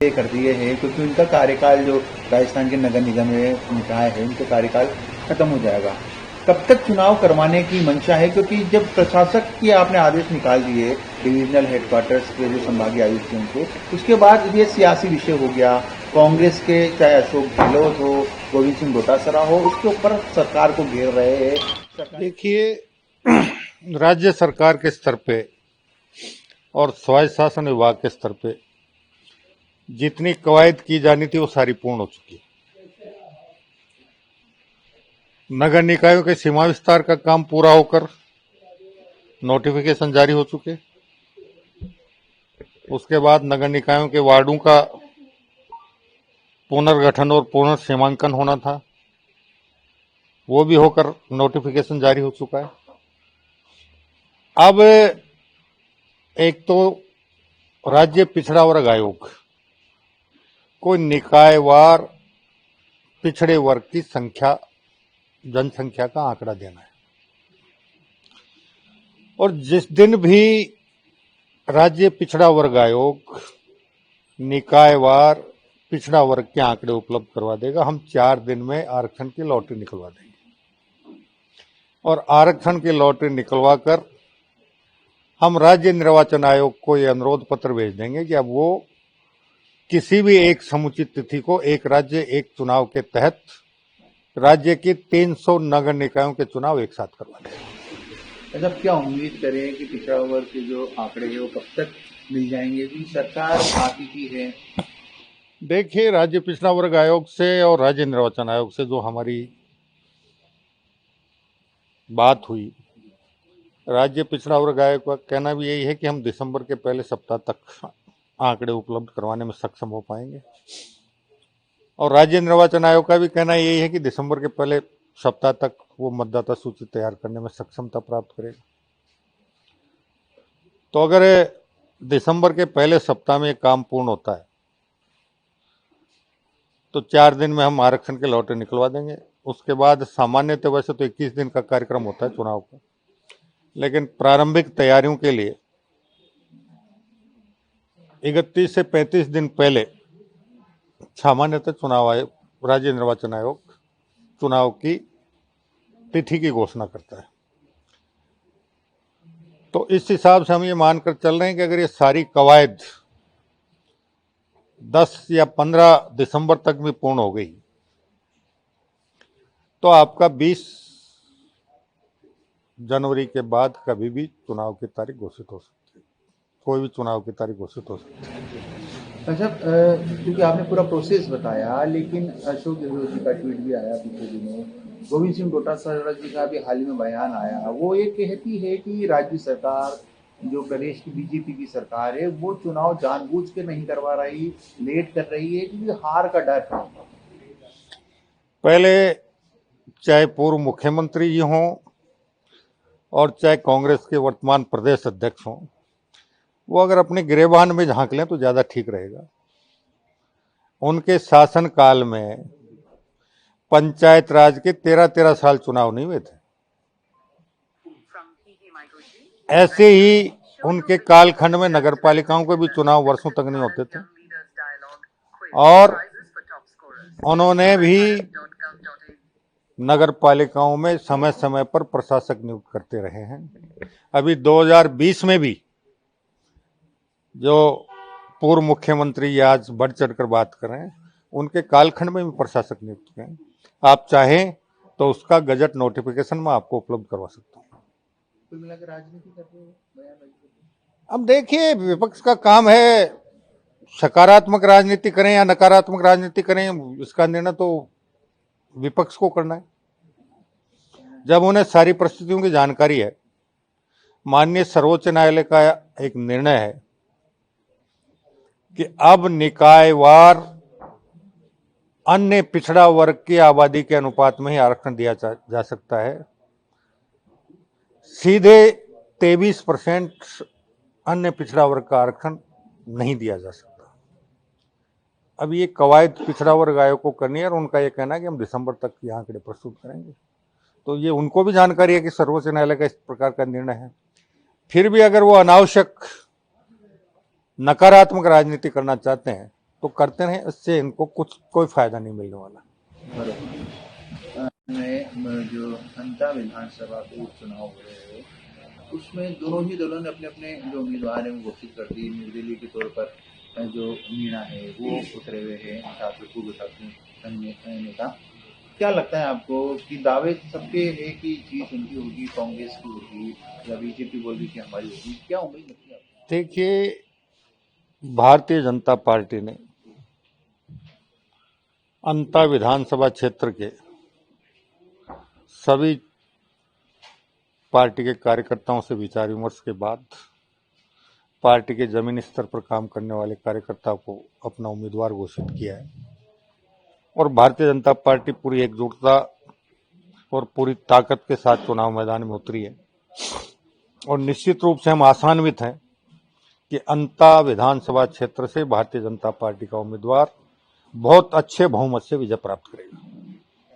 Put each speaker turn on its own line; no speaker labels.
कर दिए हैं, क्योंकि उनका कार्यकाल जो राजस्थान के नगर निगम में निकाय है उनका कार्यकाल खत्म हो जाएगा। कब तक चुनाव करवाने की मंशा है? क्योंकि जब प्रशासक की आपने आदेश निकाल दिए डिविजनल हेडक्वार्टर्स के जो संभागीय आयुक्त हैं उनको, उसके बाद ये सियासी विषय हो गया। कांग्रेस के चाहे अशोक गहलोत हो, गोविंद सिंह डोटासरा हो, उसके ऊपर सरकार को घेर रहे हैं।
देखिए, राज्य सरकार के स्तर पे और स्वायत्त शासन विभाग के स्तर पे जितनी कवायद की जानी थी वो सारी पूर्ण हो चुकी है। नगर निकायों के सीमा विस्तार का काम पूरा होकर नोटिफिकेशन जारी हो चुके। उसके बाद नगर निकायों के वार्डों का पुनर्गठन और पुनर्सीमांकन होना था, वो भी होकर नोटिफिकेशन जारी हो चुका है। अब एक तो राज्य पिछड़ा वर्ग आयोग को निकायवार पिछड़े वर्ग की संख्या, जनसंख्या का आंकड़ा देना है, और जिस दिन भी राज्य पिछड़ा वर्ग आयोग निकायवार पिछड़ा वर्ग के आंकड़े उपलब्ध करवा देगा, हम 4 दिन में आरक्षण की लॉटरी निकलवा देंगे। और आरक्षण की लॉटरी निकलवा कर हम राज्य निर्वाचन आयोग को यह अनुरोध पत्र भेज देंगे कि अब वो किसी भी एक समुचित तिथि को एक राज्य एक चुनाव के तहत राज्य की 300 नगर निकायों के चुनाव एक साथ करवा दें।
अच्छा, क्या उम्मीद करें कि पिछड़ा वर्ग के जो आंकड़े हैं वो कब तक मिल जाएंगे? कि सरकार बाकी की है।
देखिए, राज्य पिछड़ा वर्ग आयोग से और राज्य निर्वाचन आयोग से जो हमारी बात हुई, राज्य पिछड़ा वर्ग आयोग का कहना भी यही है कि हम दिसंबर के पहले सप्ताह तक आंकड़े उपलब्ध करवाने में सक्षम हो पाएंगे, और राज्य निर्वाचन आयोग का भी कहना यही है कि दिसंबर के पहले सप्ताह तक वो मतदाता सूची तैयार करने में सक्षमता प्राप्त करेगा। तो अगर दिसंबर के पहले सप्ताह में ये काम पूर्ण होता है तो 4 दिन में हम आरक्षण के लॉटरी निकलवा देंगे। उसके बाद सामान्यतः वैसे तो 21 दिन का कार्यक्रम होता है चुनाव का, लेकिन प्रारंभिक तैयारियों के लिए 31 से 35 दिन पहले सामान्यतः चुनाव आयोग, राज्य निर्वाचन आयोग चुनाव की तिथि की घोषणा करता है। तो इस हिसाब से हम ये मानकर चल रहे हैं कि अगर ये सारी कवायद 10 या 15 दिसंबर तक भी पूर्ण हो गई तो आपका 20 जनवरी के बाद कभी भी चुनाव की तारीख घोषित हो सकती है, कोई भी चुनाव की तारीख घोषित हो सकती है।
अच्छा, क्योंकि आपने पूरा प्रोसेस बताया, लेकिन अशोक गहलोत जी का ट्वीट भी आया पिछले दिनों, गोविंद सिंह डोटासरा जी का भी हाल ही में बयान आया। वो ये कहती है कि राज्य सरकार, जो प्रदेश की बीजेपी की सरकार है, वो चुनाव जानबूझ के नहीं करवा रही, लेट कर रही है, क्योंकि हार का डर है।
पहले चाहे पूर्व मुख्यमंत्री जी हों और चाहे कांग्रेस के वर्तमान प्रदेश अध्यक्ष हों, वो अगर अपने गिरेबान में झांक लें तो ज्यादा ठीक रहेगा। उनके शासनकाल में पंचायत राज के 13-13 साल चुनाव नहीं हुए थे। ऐसे ही उनके कालखंड में नगर पालिकाओं के भी चुनाव वर्षों तक नहीं होते थे, और उन्होंने भी नगर पालिकाओं में समय समय पर प्रशासक नियुक्त करते रहे हैं। अभी 2020 में भी जो पूर्व मुख्यमंत्री आज बढ़ चढ़कर बात कर रहे हैं, उनके कालखंड में भी प्रशासक नियुक्त हुए हैं। आप चाहें तो उसका गजट नोटिफिकेशन मैं आपको उपलब्ध करवा सकता हूँ।
कुल मिलाकर राजनीति कर रहे हो।
अब देखिए, विपक्ष का काम है सकारात्मक राजनीति करें या नकारात्मक राजनीति करें, इसका निर्णय तो विपक्ष को करना है। जब उन्हें सारी परिस्थितियों की जानकारी है, माननीय सर्वोच्च न्यायालय का एक निर्णय है कि अब निकायवार अन्य पिछड़ा वर्ग की आबादी के अनुपात में ही आरक्षण दिया जा सकता है। सीधे 23% अन्य पिछड़ा वर्ग का आरक्षण नहीं दिया जा सकता। अब ये कवायद पिछड़ा वर्ग आयोग को करनी है, और उनका ये कहना है कि हम दिसंबर तक ये आंकड़े प्रस्तुत करेंगे। तो ये उनको भी जानकारी है कि सर्वोच्च न्यायालय का इस प्रकार का निर्णय है। फिर भी अगर वो अनावश्यक नकारात्मक राजनीति करना चाहते हैं तो करते रहें, इससे इनको कोई फायदा नहीं मिलने वाला।
बरोबर में जो जनता विधानसभा के उपचुनाव हो रहे हैं उसमें दोनों ही दलों ने अपने अपने जो उम्मीदवार हैं वो घोषित कर दिए। निर्दलीय के तौर पर जो मीणा है वो उतरे हुए हैं छात्र पूर्व छात्र संघ नेता। क्या लगता है आपको कि दावे सबके है कि जीत उनकी होगी, कांग्रेस की होगी या बीजेपी बोल रही कि हमारी होगी, क्या उम्मीद लगती है आपको?
देखिए, भारतीय जनता पार्टी ने अंता विधानसभा क्षेत्र के सभी पार्टी के कार्यकर्ताओं से विचार विमर्श के बाद पार्टी के जमीनी स्तर पर काम करने वाले कार्यकर्ताओं को अपना उम्मीदवार घोषित किया है और भारतीय जनता पार्टी पूरी एकजुटता और पूरी ताकत के साथ चुनाव मैदान में उतरी है। और निश्चित रूप से हम आशान्वित हैं कि अंता विधानसभा क्षेत्र से भारतीय जनता पार्टी का उम्मीदवार बहुत अच्छे बहुमत से विजय प्राप्त करेगा।